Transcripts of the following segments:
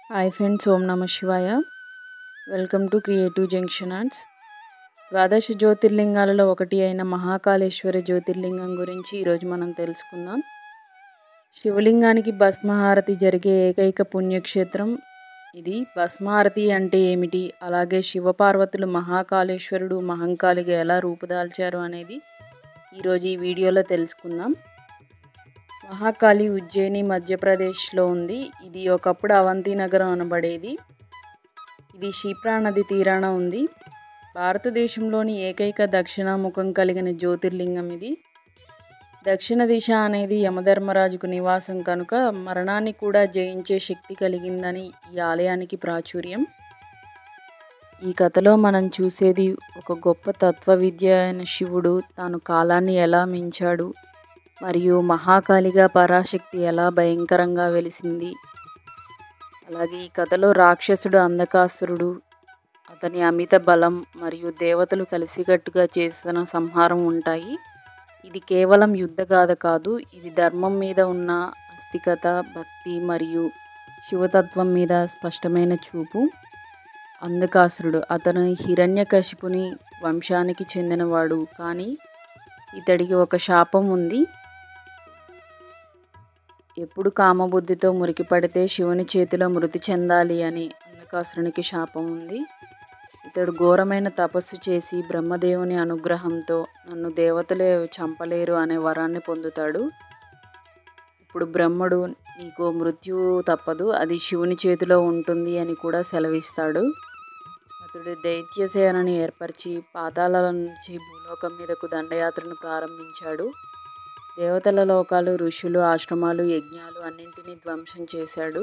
Hi friends, ఓం నమ శివాయ. Welcome to creative junction arts. ద్వాదశ జ్యోతిర్లింగాలలో ఒకటి అయిన మహాకాళేశ్వర జ్యోతిర్లింగం గురించి ఈరోజు మనం తెలుసుకుందాం. శివలింగానికి భస్మహారతి జరిగే ఏకైక పుణ్యక్షేత్రం ఇది. భస్మహారతి అంటే ఏమిటి, అలాగే శివపార్వతులు మహాకాళేశ్వరుడు మహంకాళిగా ఎలా రూపుదాల్చారు అనేది ఈరోజు ఈ వీడియోలో తెలుసుకుందాం. మహాకాళి ఉజ్జయిని మధ్యప్రదేశ్లో ఉంది. ఇది ఒకప్పుడు అవంతి నగరం అనబడేది. ఇది క్షిప్రా నది తీరాన ఉంది. భారతదేశంలోని ఏకైక దక్షిణాముఖం కలిగిన జ్యోతిర్లింగం ఇది. దక్షిణ దిశ అనేది యమధర్మరాజుకు నివాసం కనుక మరణాన్ని కూడా జయించే శక్తి కలిగిందని ఈ ఆలయానికి ప్రాచుర్యం. ఈ కథలో మనం చూసేది ఒక గొప్ప తత్వ విద్య అయిన శివుడు తాను కాలాన్ని ఎలా మించాడు, మరియు మహాకాళిగా పరాశక్తి ఎలా భయంకరంగా వెలిసింది. అలాగే ఈ కథలో రాక్షసుడు అంధకాసురుడు, అతని అమిత బలం మరియు దేవతలు కలిసికట్టుగా చేసిన సంహారం ఉంటాయి. ఇది కేవలం యుద్ధగాథ కాదు, ఇది ధర్మం మీద ఉన్న ఆస్తికత, భక్తి మరియు శివతత్వం మీద స్పష్టమైన చూపు. అంధకాసురుడు అతను హిరణ్యకశిపుని వంశానికి చెందినవాడు, కానీ ఇతడికి ఒక శాపం ఉంది. ఎప్పుడు కామబుద్ధితో మురికి పడితే శివుని చేతిలో మృతి చెందాలి అని అంధకాసురునికి శాపం ఉంది. ఇతడు ఘోరమైన తపస్సు చేసి బ్రహ్మదేవుని అనుగ్రహంతో నన్ను దేవతలే చంపలేరు అనే వరాన్ని పొందుతాడు. ఇప్పుడు బ్రహ్మడు నీకు మృత్యువు తప్పదు, అది శివుని చేతిలో ఉంటుంది అని కూడా సెలవిస్తాడు. అతడు దైత్యసేనని ఏర్పరిచి పాతాళాల నుంచి భూలోకం మీదకు దండయాత్రను ప్రారంభించాడు. దేవతల లోకాలు, ఋషులు, ఆశ్రమాలు, యజ్ఞాలు అన్నింటినీ ధ్వంసం చేశాడు.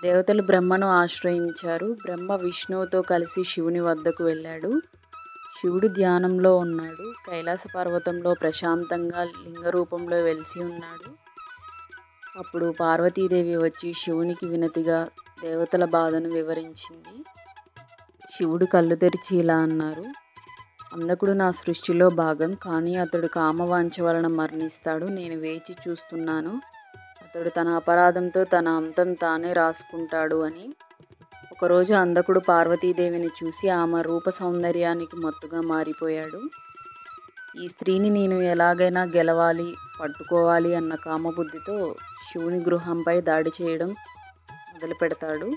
దేవతలు బ్రహ్మను ఆశ్రయించారు. బ్రహ్మ విష్ణువుతో కలిసి శివుని వద్దకు వెళ్ళాడు. శివుడు ధ్యానంలో ఉన్నాడు. కైలాస పర్వతంలో ప్రశాంతంగా లింగ రూపంలో వెలిసి ఉన్నాడు. అప్పుడు పార్వతీదేవి వచ్చి శివునికి వినతిగా దేవతల బాధను వివరించింది. శివుడు కళ్ళు తెరిచి ఇలా అన్నారు: అంధకుడు నా సృష్టిలో భాగం, కానీ అతడు కామవాంఛ వలన మరణిస్తాడు. నేను వేచి చూస్తున్నాను. అతడు తన అపరాధంతో తన అంతం తానే రాసుకుంటాడు అని. ఒకరోజు అంధకుడు పార్వతీదేవిని చూసి ఆమె రూప సౌందర్యానికి మత్తుగా మారిపోయాడు. ఈ స్త్రీని నేను ఎలాగైనా గెలవాలి, పట్టుకోవాలి అన్న కామబుద్ధితో శివుని గృహంపై దాడి చేయడం మొదలు పెడతాడు.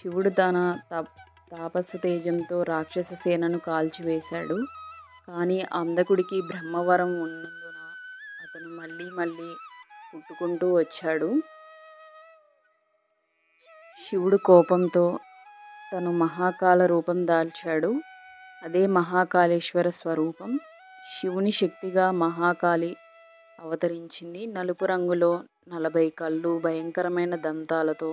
శివుడు తన తాపస తేజంతో రాక్షస సేనను కాల్చివేశాడు. కానీ అంధకుడికి బ్రహ్మవరం ఉన్నందున అతను మళ్ళీ పుట్టుకుంటూ వచ్చాడు. శివుడు కోపంతో తను మహాకాళ రూపం దాల్చాడు. అదే మహాకాళేశ్వర స్వరూపం. శివుని శక్తిగా మహాకాళి అవతరించింది. నలుపు రంగులో 40 కళ్ళు, భయంకరమైన దంతాలతో,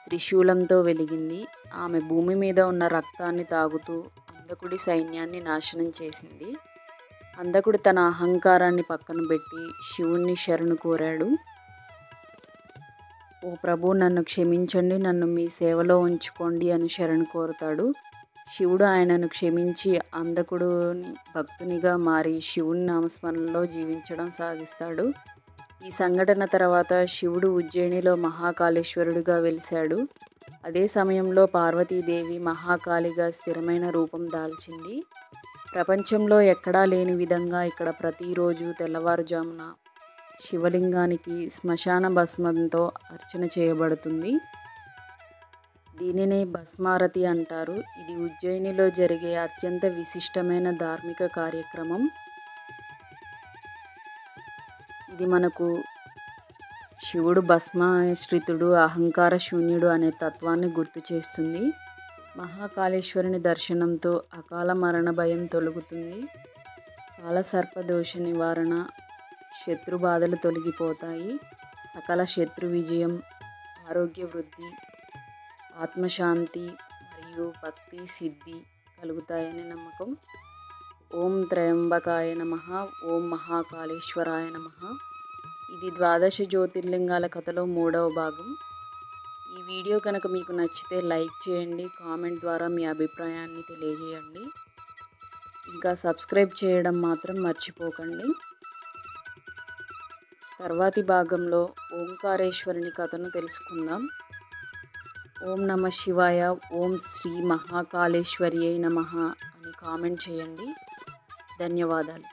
త్రిశూలంతో వెలిగింది. ఆమె భూమి మీద ఉన్న రక్తాన్ని తాగుతూ అంధకుడి సైన్యాన్ని నాశనం చేసింది. అంధకుడు తన అహంకారాన్ని పక్కన పెట్టి శివుణ్ణి శరణు కోరాడు. ఓ ప్రభు, నన్ను క్షమించండి, నన్ను మీ సేవలో ఉంచుకోండి అని శరణు కోరుతాడు. శివుడు ఆయనను క్షమించి అంధకుడుని భక్తునిగా మారి శివుని నామస్మరణలో జీవించడం సాగిస్తాడు. ఈ సంఘటన తర్వాత శివుడు ఉజ్జయినిలో మహాకాళేశ్వరుడిగా వెలిశాడు. అదే సమయంలో పార్వతీదేవి మహాకాళిగా స్థిరమైన రూపం దాల్చింది. ప్రపంచంలో ఎక్కడా లేని విధంగా ఇక్కడ ప్రతిరోజు తెల్లవారుజామున శివలింగానికి శ్మశాన భస్మంతో అర్చన చేయబడుతుంది. దీనినే భస్మారతి అంటారు. ఇది ఉజ్జయినిలో జరిగే అత్యంత విశిష్టమైన ధార్మిక కార్యక్రమం. ఇది మనకు శివుడు భస్మాశ్రితుడు, అహంకార శూన్యుడు అనే తత్వాన్ని గుర్తు చేస్తుంది. మహాకాళేశ్వరుని దర్శనంతో అకాల మరణ భయం తొలగుతుంది. కాలసర్పదోష నివారణ, శత్రు బాధలు తొలగిపోతాయి. సకల శత్రు విజయం, ఆరోగ్య వృద్ధి, ఆత్మశాంతి మరియు భక్తి సిద్ధి కలుగుతాయని నమ్మకం. ఓం త్రయంబకాయ నమః, ఓం మహాకాళేశ్వరాయ నమః. ఇది ద్వాదశ జ్యోతిర్లింగాల కథలో 3వ భాగం. ఈ వీడియో కనుక మీకు నచ్చితే లైక్ చేయండి, కామెంట్ ద్వారా మీ అభిప్రాయాన్ని తెలియజేయండి. ఇంకా సబ్స్క్రైబ్ చేయడం మాత్రం మర్చిపోకండి. తర్వాతి భాగంలో ఓంకారేశ్వరుని కథను తెలుసుకుందాం. ఓం నమ శివాయ, ఓం శ్రీ మహాకాళేశ్వరియై నమః అని కామెంట్ చేయండి. ధన్యవాదాలు.